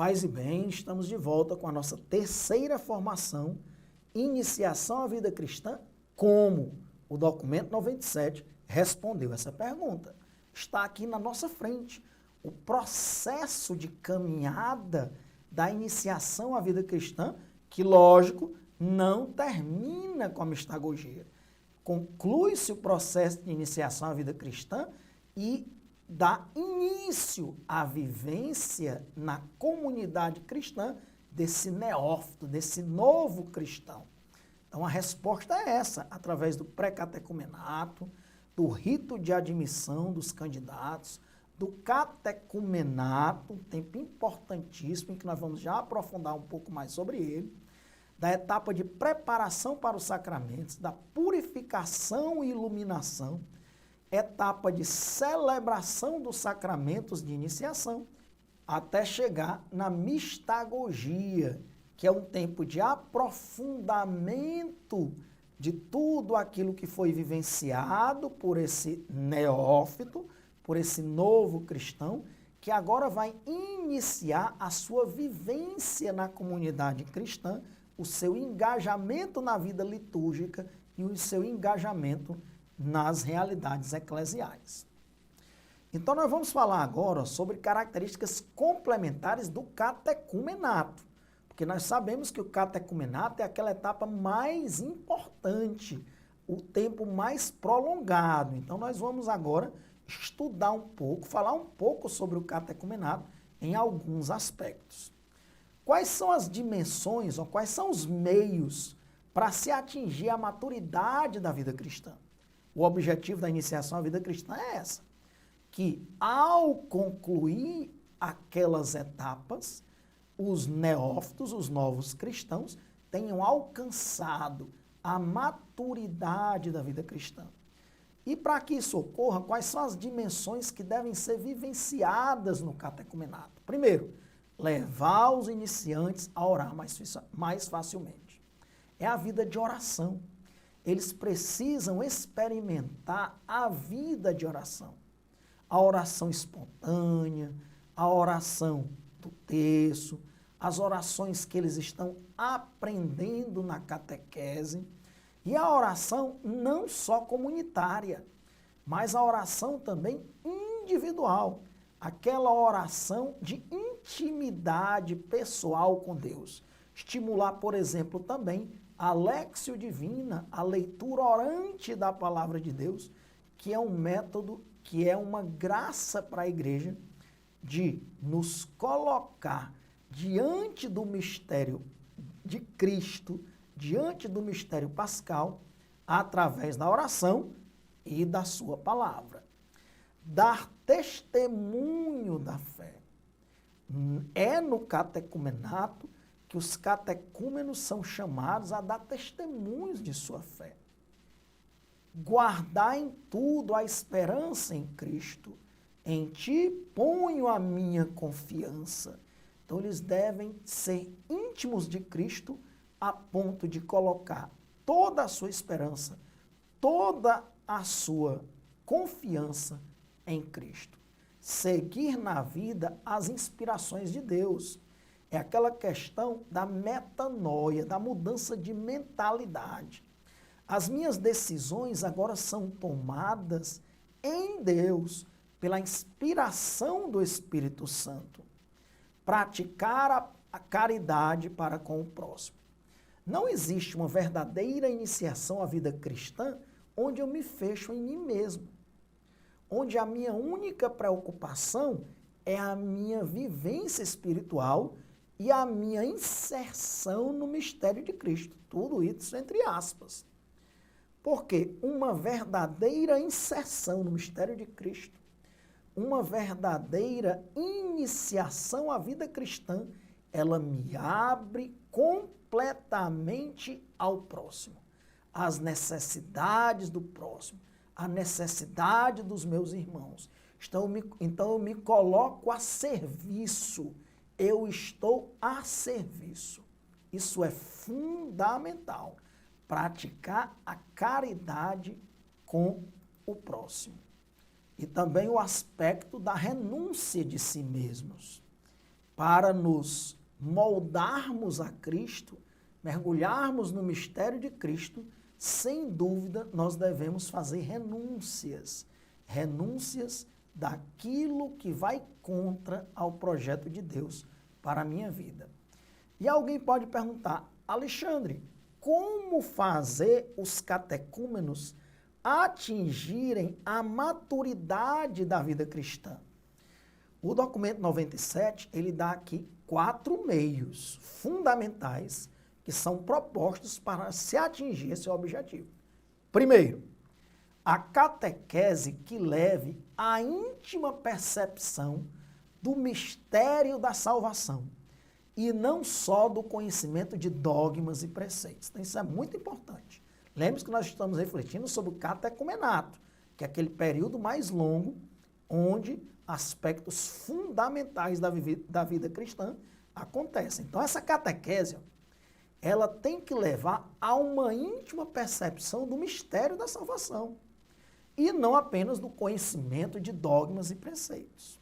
Paz e bem, estamos de volta com a nossa terceira formação, Iniciação à Vida Cristã, como o documento 97 respondeu essa pergunta. Está aqui na nossa frente o processo de caminhada da iniciação à vida cristã, que, lógico, não termina com a mistagogia. Conclui-se o processo de iniciação à vida cristã e dá início à vivência na comunidade cristã desse neófito, desse novo cristão. Então a resposta é essa, através do pré-catecumenato, do rito de admissão dos candidatos, do catecumenato, um tempo importantíssimo em que nós vamos já aprofundar um pouco mais sobre ele, da etapa de preparação para os sacramentos, da purificação e iluminação, etapa de celebração dos sacramentos de iniciação, até chegar na mistagogia, que é um tempo de aprofundamento de tudo aquilo que foi vivenciado por esse neófito, por esse novo cristão, que agora vai iniciar a sua vivência na comunidade cristã, o seu engajamento na vida litúrgica e o seu engajamento nas realidades eclesiais. Então nós vamos falar agora sobre características complementares do catecumenato, porque nós sabemos que o catecumenato é aquela etapa mais importante, o tempo mais prolongado. Então nós vamos agora estudar um pouco, falar um pouco sobre o catecumenato em alguns aspectos. Quais são as dimensões ou quais são os meios para se atingir a maturidade da vida cristã? O objetivo da iniciação à vida cristã é essa, que ao concluir aquelas etapas, os neófitos, os novos cristãos, tenham alcançado a maturidade da vida cristã. E para que isso ocorra, quais são as dimensões que devem ser vivenciadas no catecumenato? Primeiro, levar os iniciantes a orar mais facilmente. É a vida de oração. Eles precisam experimentar a vida de oração. A oração espontânea, a oração do terço, as orações que eles estão aprendendo na catequese, e a oração não só comunitária, mas a oração também individual, aquela oração de intimidade pessoal com Deus. Estimular, por exemplo, também a Léxio Divina, a leitura orante da Palavra de Deus, que é um método, que é uma graça para a igreja de nos colocar diante do mistério de Cristo, diante do mistério pascal, através da oração e da sua palavra. Dar testemunho da fé. É no catecumenato que os catecúmenos são chamados a dar testemunhos de sua fé. Guardar em tudo a esperança em Cristo. Em ti ponho a minha confiança. Então eles devem ser íntimos de Cristo a ponto de colocar toda a sua esperança, toda a sua confiança em Cristo. Seguir na vida as inspirações de Deus. É aquela questão da metanoia, da mudança de mentalidade. As minhas decisões agora são tomadas em Deus, pela inspiração do Espírito Santo. Praticar a caridade para com o próximo. Não existe uma verdadeira iniciação à vida cristã onde eu me fecho em mim mesmo, onde a minha única preocupação é a minha vivência espiritual e a minha inserção no mistério de Cristo. Tudo isso entre aspas. Porque uma verdadeira inserção no mistério de Cristo, uma verdadeira iniciação à vida cristã, ela me abre completamente ao próximo, às necessidades do próximo, à necessidade dos meus irmãos. Então eu me coloco a serviço, eu estou a serviço. Isso é fundamental, praticar a caridade com o próximo. E também o aspecto da renúncia de si mesmos. para nos moldarmos a Cristo, mergulharmos no mistério de Cristo, sem dúvida nós devemos fazer renúncias. Renúncias daquilo que vai contra ao projeto de Deus para a minha vida. E alguém pode perguntar, Alexandre, como fazer os catecúmenos atingirem a maturidade da vida cristã? O documento 97, ele dá aqui 4 meios fundamentais que são propostos para se atingir esse objetivo. Primeiro, a catequese que leve à íntima percepção do mistério da salvação e não só do conhecimento de dogmas e preceitos. Então, isso é muito importante. Lembre-se que nós estamos refletindo sobre o catecumenato, que é aquele período mais longo onde aspectos fundamentais da vida cristã acontecem. Então, essa catequese, ela tem que levar a uma íntima percepção do mistério da salvação e não apenas do conhecimento de dogmas e preceitos.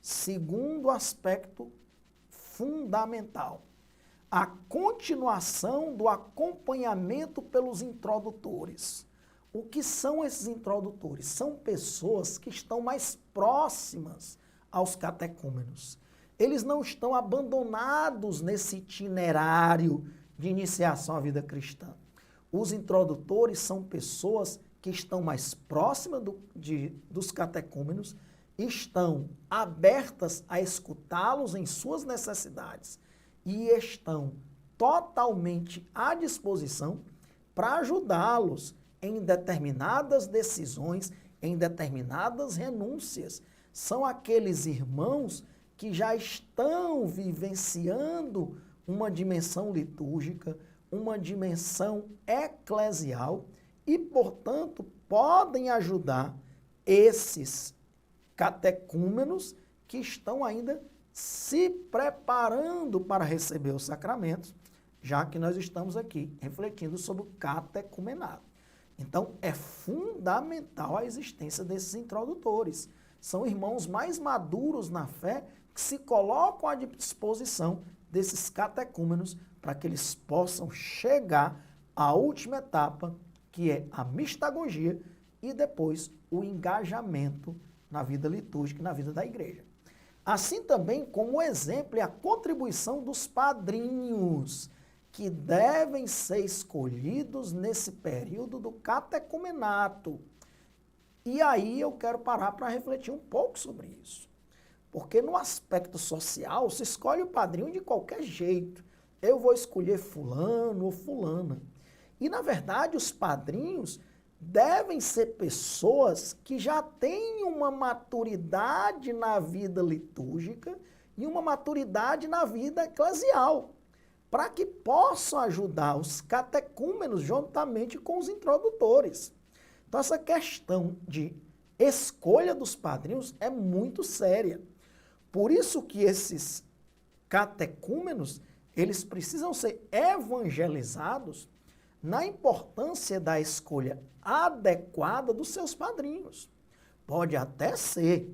Segundo aspecto fundamental, a continuação do acompanhamento pelos introdutores. O que são esses introdutores? São pessoas que estão mais próximas aos catecúmenos. Eles não estão abandonados nesse itinerário de iniciação à vida cristã. Os introdutores são pessoas que estão mais próximas dos catecúmenos, estão abertas a escutá-los em suas necessidades e estão totalmente à disposição para ajudá-los em determinadas decisões, em determinadas renúncias. São aqueles irmãos que já estão vivenciando uma dimensão litúrgica, uma dimensão eclesial e, portanto, podem ajudar esses catecúmenos que estão ainda se preparando para receber os sacramentos, já que nós estamos aqui refletindo sobre o catecumenato. Então, é fundamental a existência desses introdutores. São irmãos mais maduros na fé que se colocam à disposição desses catecúmenos para que eles possam chegar à última etapa, que é a mistagogia e depois o engajamento na vida litúrgica e na vida da igreja. Assim também como exemplo é a contribuição dos padrinhos, que devem ser escolhidos nesse período do catecumenato. E aí eu quero parar para refletir um pouco sobre isso. Porque no aspecto social se escolhe o padrinho de qualquer jeito. Eu vou escolher fulano ou fulana. E na verdade os padrinhos devem ser pessoas que já têm uma maturidade na vida litúrgica e uma maturidade na vida eclesial, para que possam ajudar os catecúmenos juntamente com os introdutores. Então, essa questão de escolha dos padrinhos é muito séria. Por isso que esses catecúmenos, eles precisam ser evangelizados na importância da escolha adequada dos seus padrinhos. Pode até ser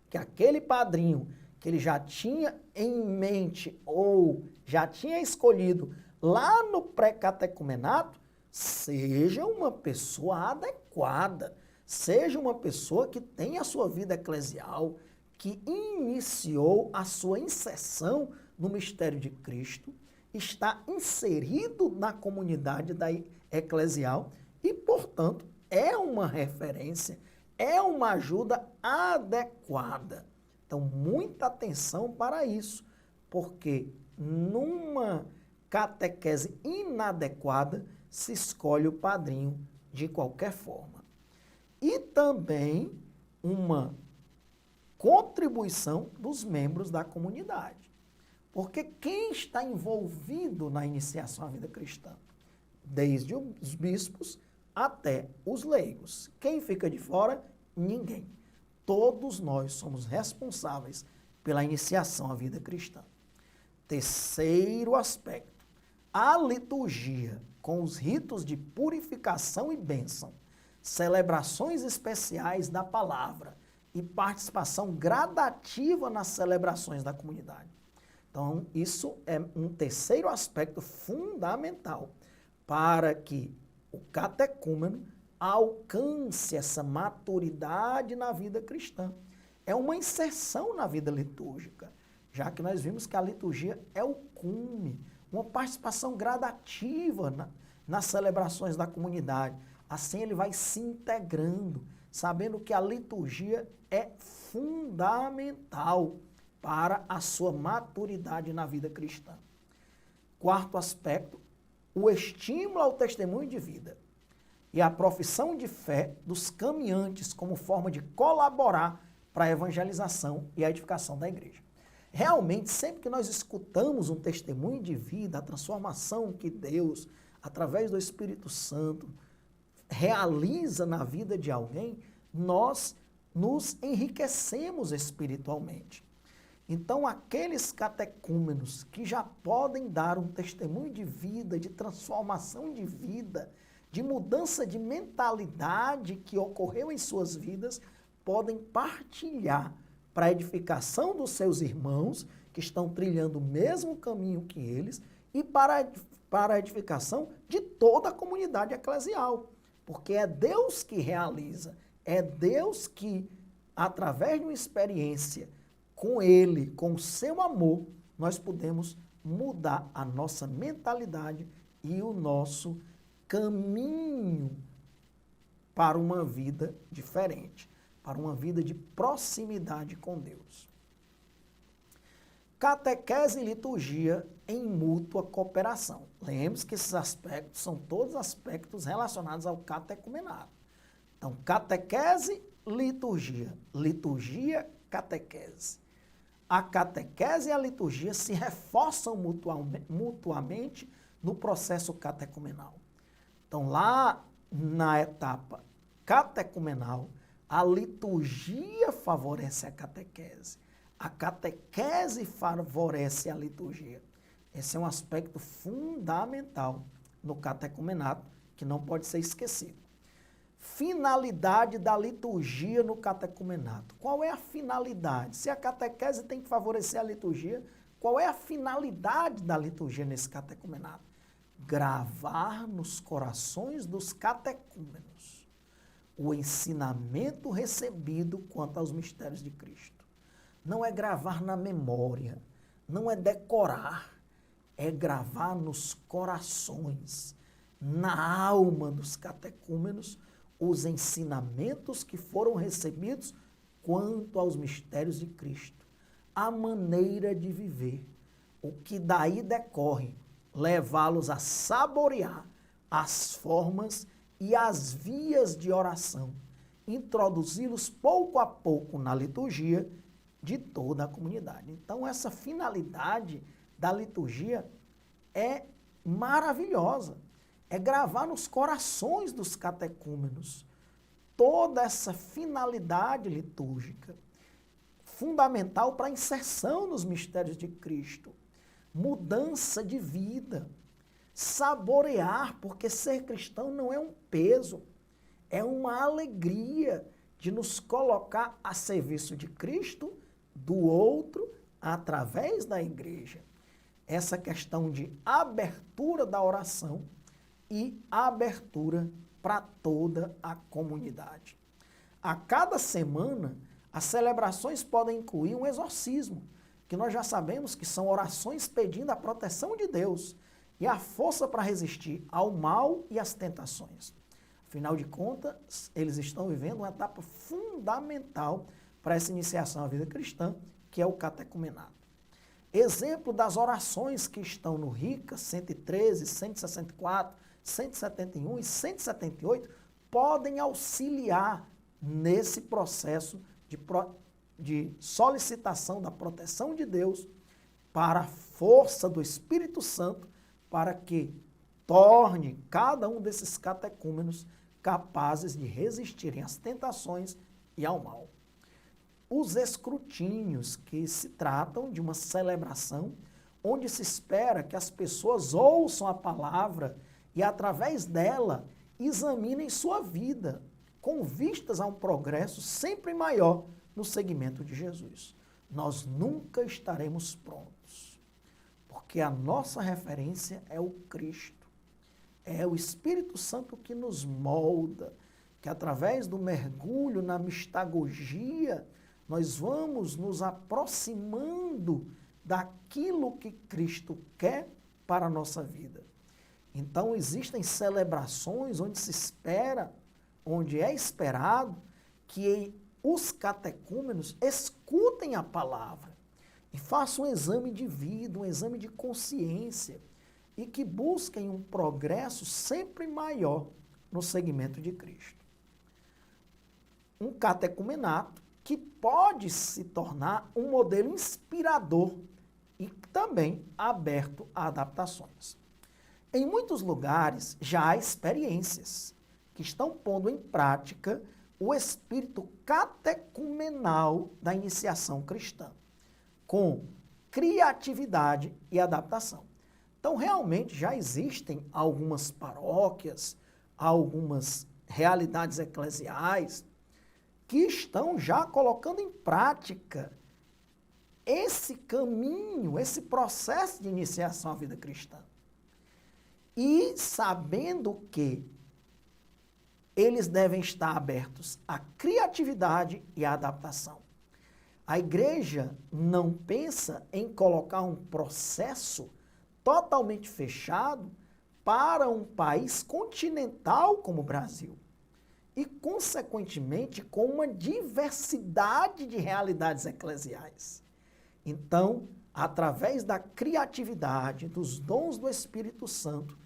que aquele padrinho que ele já tinha em mente ou já tinha escolhido lá no pré-catecumenato seja uma pessoa adequada, seja uma pessoa que tem a sua vida eclesial, que iniciou a sua inserção no mistério de Cristo, está inserido na comunidade eclesial e, portanto, é uma referência, é uma ajuda adequada. Então, muita atenção para isso, porque numa catequese inadequada se escolhe o padrinho de qualquer forma. E também uma contribuição dos membros da comunidade. Porque quem está envolvido na iniciação à vida cristã? Desde os bispos até os leigos. Quem fica de fora? Ninguém. Todos nós somos responsáveis pela iniciação à vida cristã. Terceiro aspecto, a liturgia, com os ritos de purificação e bênção, celebrações especiais da palavra e participação gradativa nas celebrações da comunidade. Então, isso é um terceiro aspecto fundamental para que o catecúmeno alcance essa maturidade na vida cristã. É uma inserção na vida litúrgica, já que nós vimos que a liturgia é o cume, uma participação gradativa nas celebrações da comunidade. Assim ele vai se integrando, sabendo que a liturgia é fundamental para a sua maturidade na vida cristã. Quarto aspecto, o estímulo ao testemunho de vida e a profissão de fé dos caminhantes como forma de colaborar para a evangelização e a edificação da igreja. Realmente, sempre que nós escutamos um testemunho de vida, a transformação que Deus, através do Espírito Santo, realiza na vida de alguém, nós nos enriquecemos espiritualmente. Então, aqueles catecúmenos que já podem dar um testemunho de vida, de transformação de vida, de mudança de mentalidade que ocorreu em suas vidas, podem partilhar para a edificação dos seus irmãos que estão trilhando o mesmo caminho que eles e para a edificação de toda a comunidade eclesial. Porque é Deus que realiza, é Deus que, através de uma experiência com Ele, com o seu amor, nós podemos mudar a nossa mentalidade e o nosso caminho para uma vida diferente, para uma vida de proximidade com Deus. Catequese e liturgia em mútua cooperação. Lembre-se que esses aspectos são todos aspectos relacionados ao catecumenato. Então, catequese, liturgia. Liturgia, catequese. A catequese e a liturgia se reforçam mutuamente no processo catecumenal. Então, lá na etapa catecumenal, a liturgia favorece a catequese. A catequese favorece a liturgia. Esse é um aspecto fundamental no catecumenato que não pode ser esquecido. Finalidade da liturgia no catecumenato. Qual é a finalidade? Se a catequese tem que favorecer a liturgia, qual é a finalidade da liturgia nesse catecumenato? Gravar nos corações dos catecúmenos o ensinamento recebido quanto aos mistérios de Cristo. Não é gravar na memória, não é decorar, é gravar nos corações, na alma dos catecúmenos, os ensinamentos que foram recebidos quanto aos mistérios de Cristo, a maneira de viver, o que daí decorre, levá-los a saborear as formas e as vias de oração, introduzi-los pouco a pouco na liturgia de toda a comunidade. Então, essa finalidade da liturgia é maravilhosa. É gravar nos corações dos catecúmenos toda essa finalidade litúrgica, fundamental para a inserção nos mistérios de Cristo, mudança de vida, saborear, porque ser cristão não é um peso, é uma alegria de nos colocar a serviço de Cristo, do outro, através da igreja. Essa questão de abertura da oração e abertura para toda a comunidade. A cada semana, as celebrações podem incluir um exorcismo, que nós já sabemos que são orações pedindo a proteção de Deus e a força para resistir ao mal e às tentações. Afinal de contas, eles estão vivendo uma etapa fundamental para essa iniciação à vida cristã, que é o catecumenato. Exemplo das orações que estão no RICA 113, 164, 171 e 178 podem auxiliar nesse processo de solicitação da proteção de Deus para a força do Espírito Santo para que torne cada um desses catecúmenos capazes de resistirem às tentações e ao mal. Os escrutínios, que se tratam de uma celebração onde se espera que as pessoas ouçam a palavra e, através dela, examinem sua vida, com vistas a um progresso sempre maior no seguimento de Jesus. Nós nunca estaremos prontos, porque a nossa referência é o Cristo. É o Espírito Santo que nos molda, que através do mergulho na mistagogia, nós vamos nos aproximando daquilo que Cristo quer para a nossa vida. Então, existem celebrações onde se espera, onde é esperado que os catecúmenos escutem a palavra e façam um exame de vida, um exame de consciência e que busquem um progresso sempre maior no segmento de Cristo. Um catecumenato que pode se tornar um modelo inspirador e também aberto a adaptações. Em muitos lugares já há experiências que estão pondo em prática o espírito catecumenal da iniciação cristã, com criatividade e adaptação. Então, realmente, já existem algumas paróquias, algumas realidades eclesiais que estão já colocando em prática esse caminho, esse processo de iniciação à vida cristã. E sabendo que eles devem estar abertos à criatividade e à adaptação. A igreja não pensa em colocar um processo totalmente fechado para um país continental como o Brasil e, consequentemente, com uma diversidade de realidades eclesiais. Então, através da criatividade, dos dons do Espírito Santo,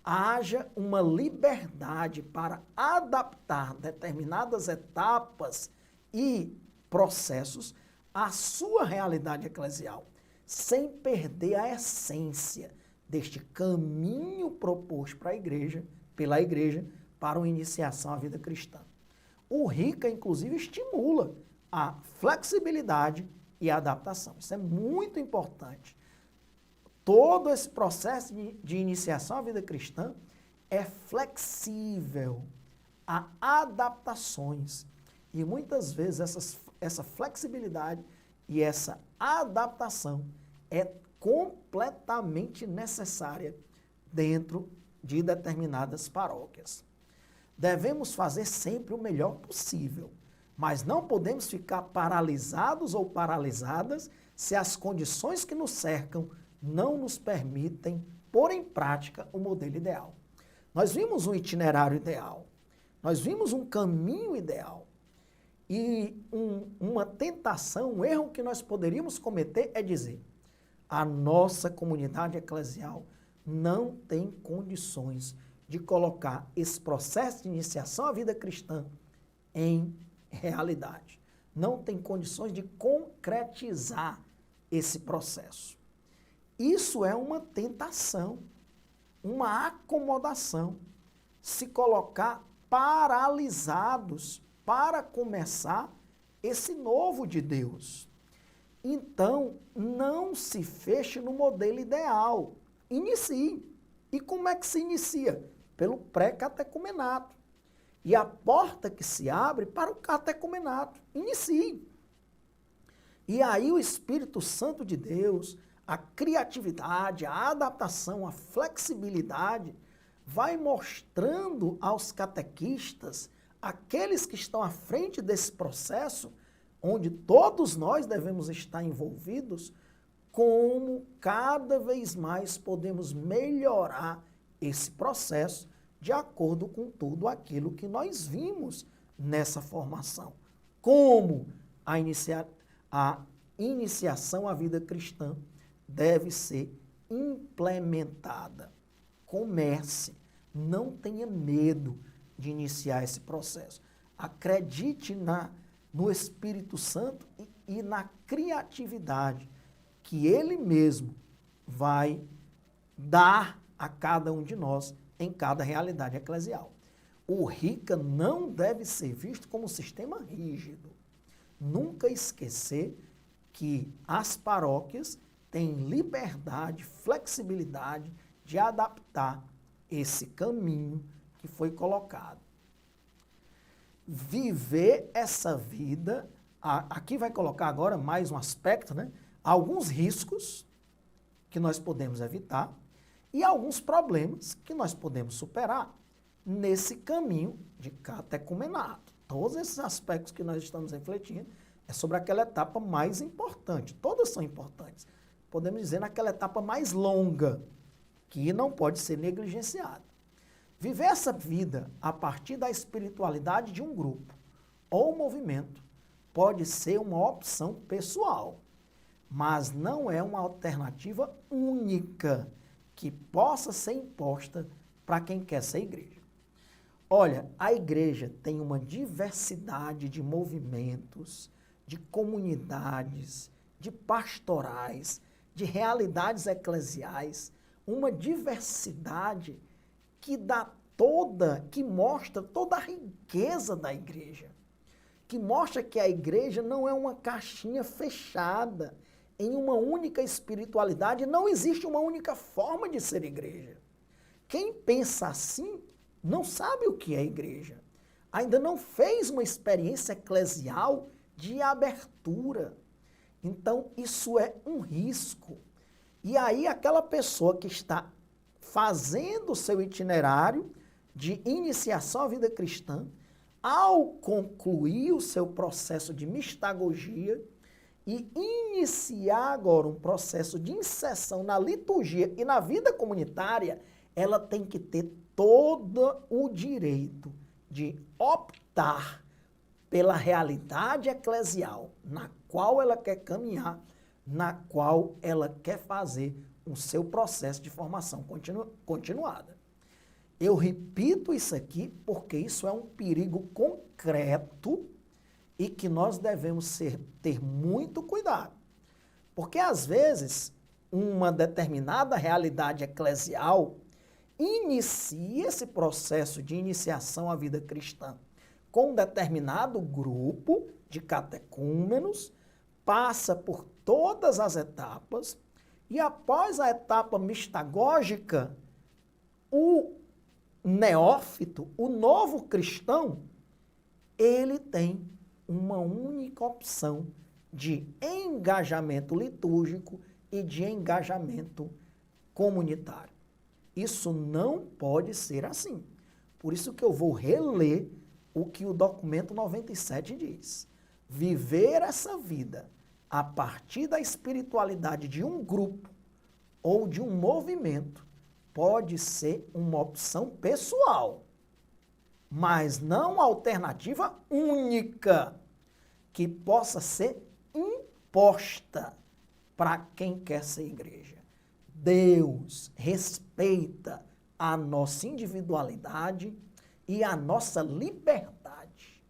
haja uma liberdade para adaptar determinadas etapas e processos à sua realidade eclesial, sem perder a essência deste caminho proposto para a igreja, pela igreja, para uma iniciação à vida cristã. O RICA, inclusive, estimula a flexibilidade e a adaptação. Isso é muito importante. Todo esse processo de iniciação à vida cristã é flexível a adaptações. E muitas vezes essa flexibilidade e essa adaptação é completamente necessária dentro de determinadas paróquias. Devemos fazer sempre o melhor possível, mas não podemos ficar paralisados ou paralisadas se as condições que nos cercam não nos permitem pôr em prática o modelo ideal. Nós vimos um itinerário ideal, nós vimos um caminho ideal. E uma tentação, um erro que nós poderíamos cometer é dizer: a nossa comunidade eclesial não tem condições de colocar esse processo de iniciação à vida cristã em realidade. Não tem condições de concretizar esse processo. Isso é uma tentação, uma acomodação, se colocar paralisados para começar esse novo de Deus. Então, não se feche no modelo ideal. Inicie. E como é que se inicia? Pelo pré-catecumenato. E a porta que se abre para o catecumenato. Inicie. E aí o Espírito Santo de Deus, a criatividade, a adaptação, a flexibilidade, vai mostrando aos catequistas, aqueles que estão à frente desse processo, onde todos nós devemos estar envolvidos, como cada vez mais podemos melhorar esse processo de acordo com tudo aquilo que nós vimos nessa formação. Como a iniciação à vida cristã deve ser implementada. Comece, não tenha medo de iniciar esse processo. Acredite no Espírito Santo e na criatividade que Ele mesmo vai dar a cada um de nós em cada realidade eclesial. O RICA não deve ser visto como um sistema rígido. Nunca esquecer que as paróquias têm liberdade, flexibilidade de adaptar esse caminho que foi colocado. Viver essa vida aqui vai colocar agora mais um aspecto, né? Alguns riscos que nós podemos evitar e alguns problemas que nós podemos superar nesse caminho de catecumenato. Todos esses aspectos que nós estamos refletindo é sobre aquela etapa mais importante. Todas são importantes. Podemos dizer naquela etapa mais longa, que não pode ser negligenciada. Viver essa vida a partir da espiritualidade de um grupo ou movimento pode ser uma opção pessoal, mas não é uma alternativa única que possa ser imposta para quem quer ser igreja. Olha, a igreja tem uma diversidade de movimentos, de comunidades, de pastorais, de realidades eclesiais, uma diversidade que mostra toda a riqueza da igreja, que mostra que a igreja não é uma caixinha fechada em uma única espiritualidade, não existe uma única forma de ser igreja. Quem pensa assim não sabe o que é igreja, ainda não fez uma experiência eclesial de abertura. Então, isso é um risco. E aí, aquela pessoa que está fazendo o seu itinerário de iniciação à vida cristã, ao concluir o seu processo de mistagogia e iniciar agora um processo de inserção na liturgia e na vida comunitária, ela tem que ter todo o direito de optar pela realidade eclesial na qual ela quer caminhar, na qual ela quer fazer o seu processo de formação continuada. Eu repito isso aqui porque isso é um perigo concreto e que nós devemos ter muito cuidado. Porque, às vezes, uma determinada realidade eclesial inicia esse processo de iniciação à vida cristã com um determinado grupo de catecúmenos, passa por todas as etapas e, após a etapa mistagógica, o neófito, o novo cristão, ele tem uma única opção de engajamento litúrgico e de engajamento comunitário. Isso não pode ser assim. Por isso que eu vou reler o que o documento 97 diz. Viver essa vida a partir da espiritualidade de um grupo ou de um movimento pode ser uma opção pessoal, mas não alternativa única que possa ser imposta para quem quer ser igreja. Deus respeita a nossa individualidade e a nossa liberdade.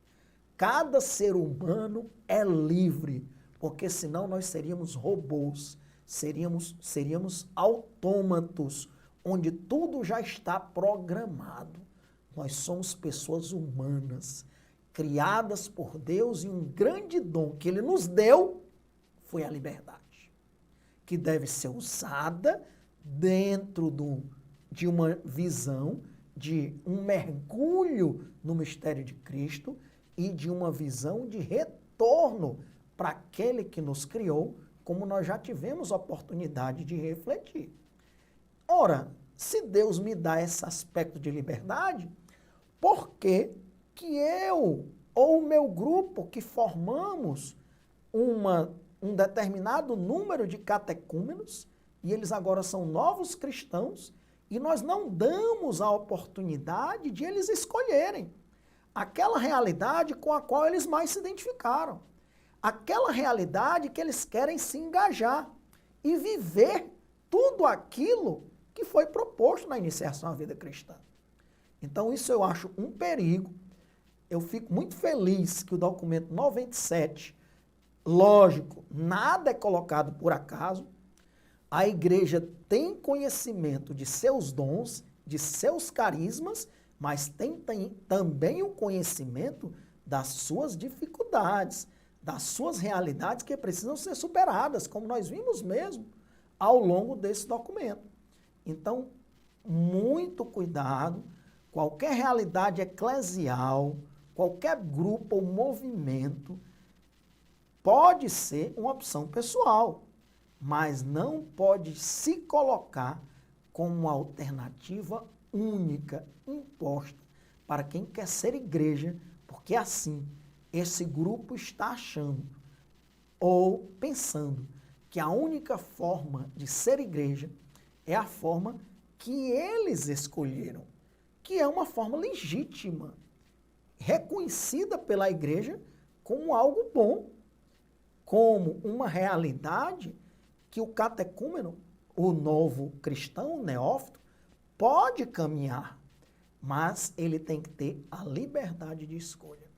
Cada ser humano é livre, porque senão nós seríamos robôs, seríamos autômatos, onde tudo já está programado. Nós somos pessoas humanas, criadas por Deus, e um grande dom que Ele nos deu foi a liberdade, que deve ser usada dentro de uma visão de um mergulho no mistério de Cristo e de uma visão de retorno para aquele que nos criou, como nós já tivemos oportunidade de refletir. Ora, se Deus me dá esse aspecto de liberdade, por que eu ou o meu grupo que formamos um determinado número de catecúmenos, e eles agora são novos cristãos, e nós não damos a oportunidade de eles escolherem aquela realidade com a qual eles mais se identificaram, aquela realidade que eles querem se engajar e viver tudo aquilo que foi proposto na iniciação à vida cristã. Então, isso eu acho um perigo. Eu fico muito feliz que o documento 97, lógico, nada é colocado por acaso. A igreja tem conhecimento de seus dons, de seus carismas, mas tem também o conhecimento das suas dificuldades, das suas realidades que precisam ser superadas, como nós vimos mesmo ao longo desse documento. Então, muito cuidado, qualquer realidade eclesial, qualquer grupo ou movimento pode ser uma opção pessoal, mas não pode se colocar como uma alternativa única, imposta para quem quer ser igreja, porque assim esse grupo está achando ou pensando que a única forma de ser igreja é a forma que eles escolheram, que é uma forma legítima, reconhecida pela igreja como algo bom, como uma realidade que o catecúmeno, o novo cristão, o neófito, pode caminhar, mas ele tem que ter a liberdade de escolha.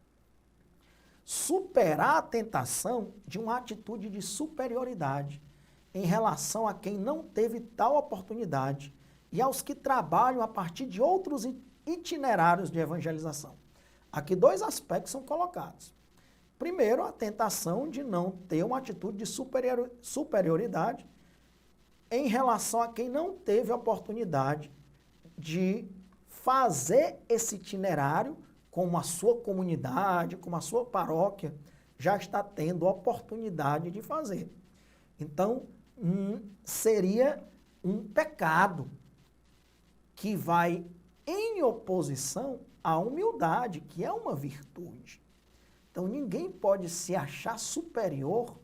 Superar a tentação de uma atitude de superioridade em relação a quem não teve tal oportunidade e aos que trabalham a partir de outros itinerários de evangelização. Aqui 2 aspectos são colocados. Primeiro, a tentação de não ter uma atitude de superioridade em relação a quem não teve a oportunidade de fazer esse itinerário como a sua comunidade, como a sua paróquia já está tendo a oportunidade de fazer. Então, seria um pecado que vai em oposição à humildade, que é uma virtude. Então, ninguém pode se achar superior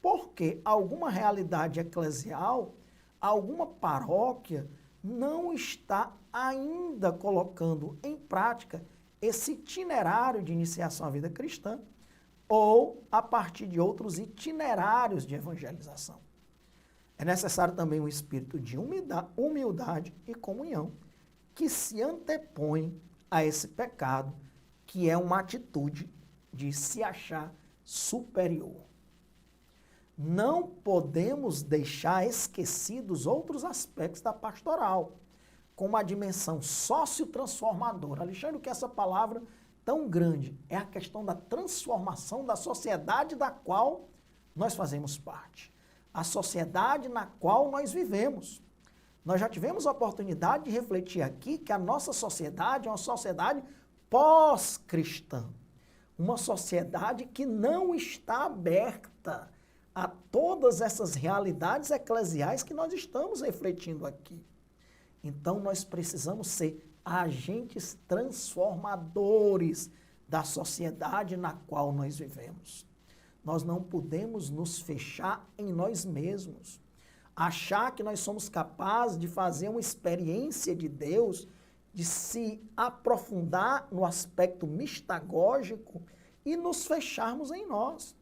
porque alguma realidade eclesial, alguma paróquia não está ainda colocando em prática esse itinerário de iniciação à vida cristã ou a partir de outros itinerários de evangelização. É necessário também um espírito de humildade e comunhão que se antepõe a esse pecado, que é uma atitude de se achar superior. Não podemos deixar esquecidos outros aspectos da pastoral, como a dimensão sociotransformadora. Alexandre, o que é essa palavra tão grande? É a questão da transformação da sociedade da qual nós fazemos parte, a sociedade na qual nós vivemos. Nós já tivemos a oportunidade de refletir aqui que a nossa sociedade é uma sociedade pós-cristã, uma sociedade que não está aberta a todas essas realidades eclesiais que nós estamos refletindo aqui. Então, nós precisamos ser agentes transformadores da sociedade na qual nós vivemos. Nós não podemos nos fechar em nós mesmos, achar que nós somos capazes de fazer uma experiência de Deus, de se aprofundar no aspecto mistagógico e nos fecharmos em nós.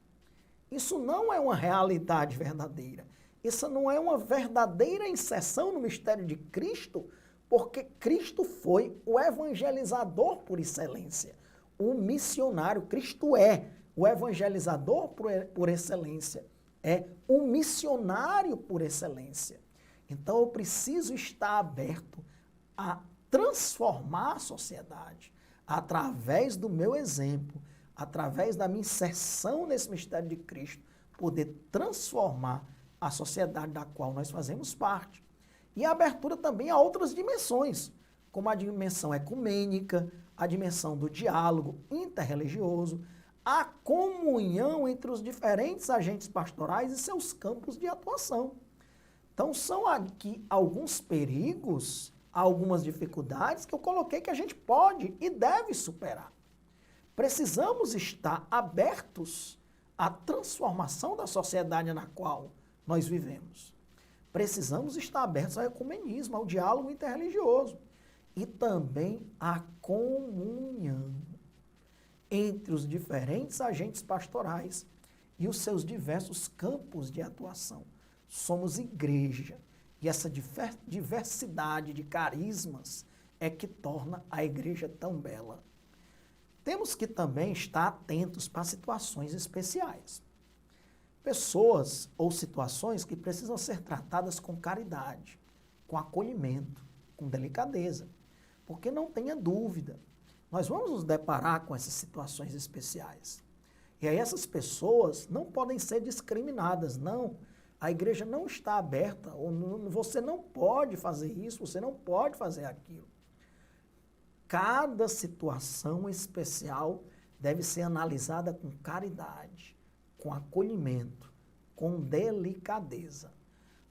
Isso não é uma realidade verdadeira. Isso não é uma verdadeira inserção no mistério de Cristo, porque Cristo foi o evangelizador por excelência, o missionário. Cristo é o evangelizador por excelência, é o missionário por excelência. Então eu preciso estar aberto a transformar a sociedade através do meu exemplo, através da minha inserção nesse mistério de Cristo, poder transformar a sociedade da qual nós fazemos parte. E a abertura também a outras dimensões, como a dimensão ecumênica, a dimensão do diálogo interreligioso, a comunhão entre os diferentes agentes pastorais e seus campos de atuação. Então, são aqui alguns perigos, algumas dificuldades que eu coloquei que a gente pode e deve superar. Precisamos estar abertos à transformação da sociedade na qual nós vivemos. Precisamos estar abertos ao ecumenismo, ao diálogo interreligioso e também à comunhão entre os diferentes agentes pastorais e os seus diversos campos de atuação. Somos igreja e essa diversidade de carismas é que torna a igreja tão bela. Temos que também estar atentos para situações especiais. Pessoas ou situações que precisam ser tratadas com caridade, com acolhimento, com delicadeza. Porque não tenha dúvida, nós vamos nos deparar com essas situações especiais. E aí essas pessoas não podem ser discriminadas, não. A igreja não está aberta, ou você não pode fazer isso, você não pode fazer aquilo. Cada situação especial deve ser analisada com caridade, com acolhimento, com delicadeza.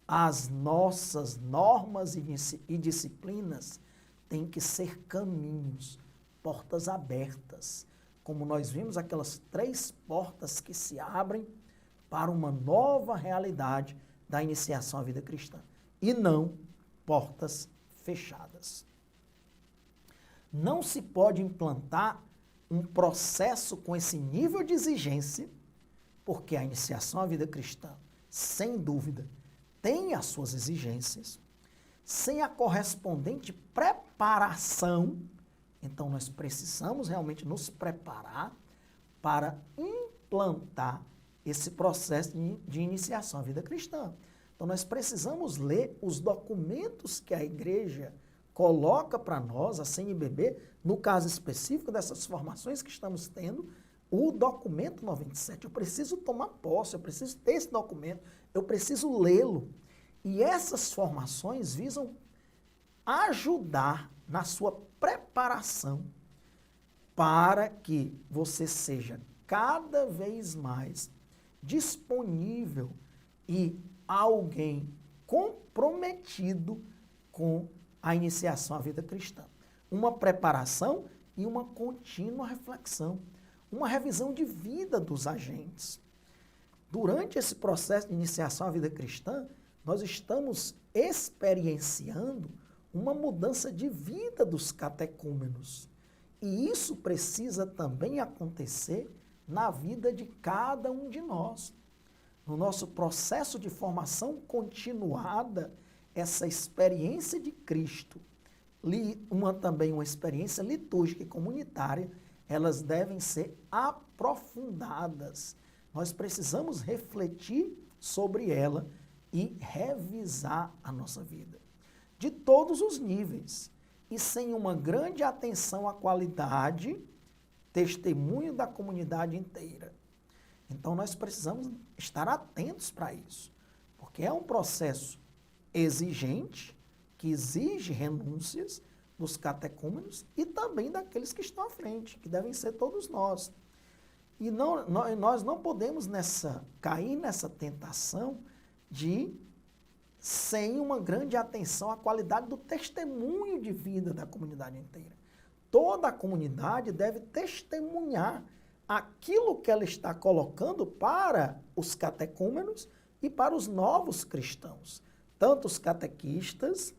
As nossas normas e disciplinas têm que ser caminhos, portas abertas, como nós vimos aquelas 3 portas que se abrem para uma nova realidade da iniciação à vida cristã, e não portas fechadas. Não se pode implantar um processo com esse nível de exigência, porque a iniciação à vida cristã, sem dúvida, tem as suas exigências, sem a correspondente preparação. Então, nós precisamos realmente nos preparar para implantar esse processo de iniciação à vida cristã. Então, nós precisamos ler os documentos que a igreja coloca para nós, a CNBB, no caso específico dessas formações que estamos tendo, o documento 97. Eu preciso tomar posse, eu preciso ter esse documento, eu preciso lê-lo. E essas formações visam ajudar na sua preparação para que você seja cada vez mais disponível e alguém comprometido com a iniciação à vida cristã. Uma preparação e uma contínua reflexão, uma revisão de vida dos agentes. Durante esse processo de iniciação à vida cristã, nós estamos experienciando uma mudança de vida dos catecúmenos. E isso precisa também acontecer na vida de cada um de nós. No nosso processo de formação continuada, essa experiência de Cristo, também uma experiência litúrgica e comunitária, elas devem ser aprofundadas. Nós precisamos refletir sobre ela e revisar a nossa vida, de todos os níveis, e sem uma grande atenção à qualidade, testemunho da comunidade inteira. Então, nós precisamos estar atentos para isso, porque é um processo exigente, que exige renúncias dos catecúmenos e também daqueles que estão à frente, que devem ser todos nós. E nós não podemos cair nessa tentação de, sem uma grande atenção à qualidade do testemunho de vida da comunidade inteira. Toda a comunidade deve testemunhar aquilo que ela está colocando para os catecúmenos e para os novos cristãos. Tanto os catequistas,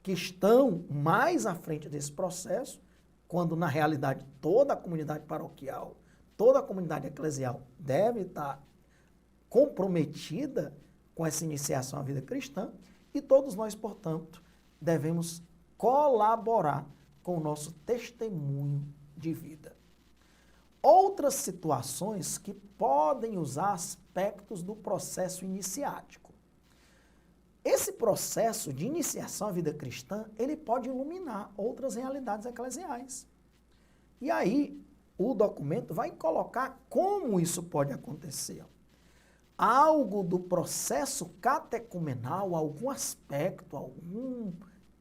que estão mais à frente desse processo, quando na realidade toda a comunidade paroquial, toda a comunidade eclesial deve estar comprometida com essa iniciação à vida cristã, e todos nós, portanto, devemos colaborar com o nosso testemunho de vida. Outras situações que podem usar aspectos do processo iniciático. Esse processo de iniciação à vida cristã, ele pode iluminar outras realidades eclesiais. E aí, o documento vai colocar como isso pode acontecer. Algo do processo catecumenal, algum aspecto, algum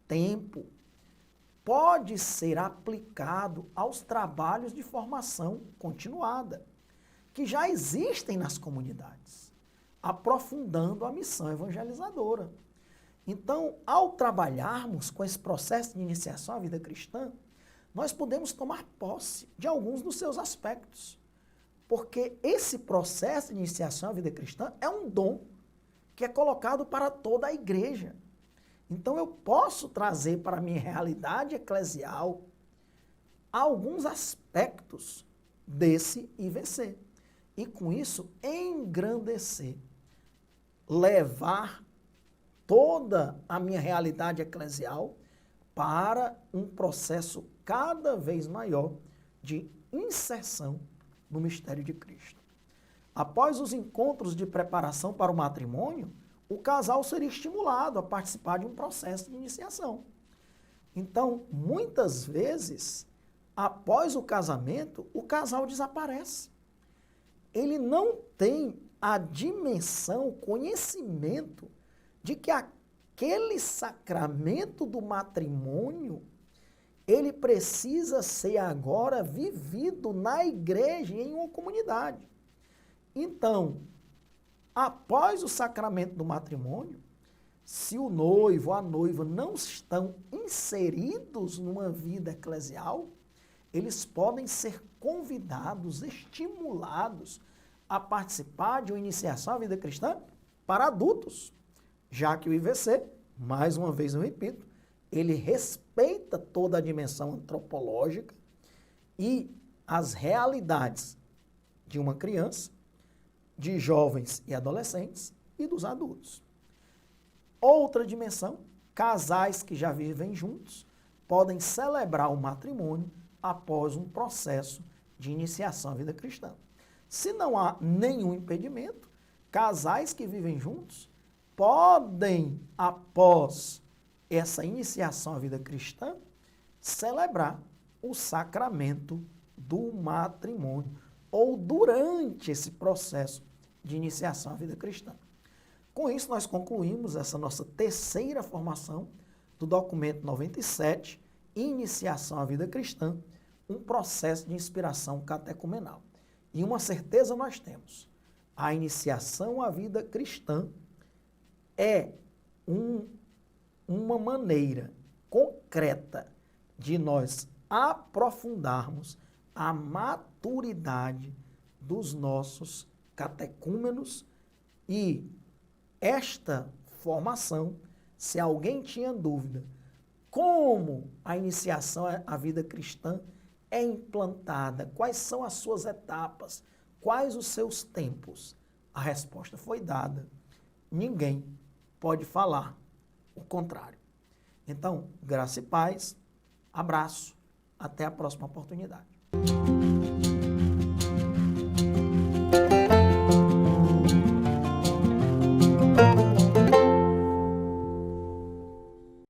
tempo, pode ser aplicado aos trabalhos de formação continuada, que já existem nas comunidades, aprofundando a missão evangelizadora. Então, ao trabalharmos com esse processo de iniciação à vida cristã, nós podemos tomar posse de alguns dos seus aspectos, porque esse processo de iniciação à vida cristã é um dom que é colocado para toda a igreja. Então, eu posso trazer para a minha realidade eclesial alguns aspectos desse IVC. E, com isso, engrandecer, levar toda a minha realidade eclesial para um processo cada vez maior de inserção no mistério de Cristo. Após os encontros de preparação para o matrimônio, o casal seria estimulado a participar de um processo de iniciação. Então, muitas vezes, após o casamento, o casal desaparece. Ele não tem a dimensão, o conhecimento de que aquele sacramento do matrimônio, ele precisa ser agora vivido na igreja e em uma comunidade. Então, após o sacramento do matrimônio, se o noivo ou a noiva não estão inseridos numa vida eclesial, eles podem ser convidados, estimulados a participar de uma iniciação à vida cristã para adultos, já que o IVC, mais uma vez eu repito, ele respeita toda a dimensão antropológica e as realidades de uma criança, de jovens e adolescentes e dos adultos. Outra dimensão, casais que já vivem juntos podem celebrar o matrimônio após um processo de iniciação à vida cristã. Se não há nenhum impedimento, casais que vivem juntos podem, após essa iniciação à vida cristã, celebrar o sacramento do matrimônio ou durante esse processo de iniciação à vida cristã. Com isso, nós concluímos essa nossa terceira formação do documento 97, Iniciação à Vida Cristã, um processo de inspiração catecumenal. E uma certeza nós temos, a iniciação à vida cristã é uma maneira concreta de nós aprofundarmos a maturidade dos nossos catecúmenos e esta formação, se alguém tinha dúvida como a iniciação à vida cristã é implantada, quais são as suas etapas, quais os seus tempos, a resposta foi dada. Ninguém pode falar o contrário. Então, graça e paz, abraço, até a próxima oportunidade.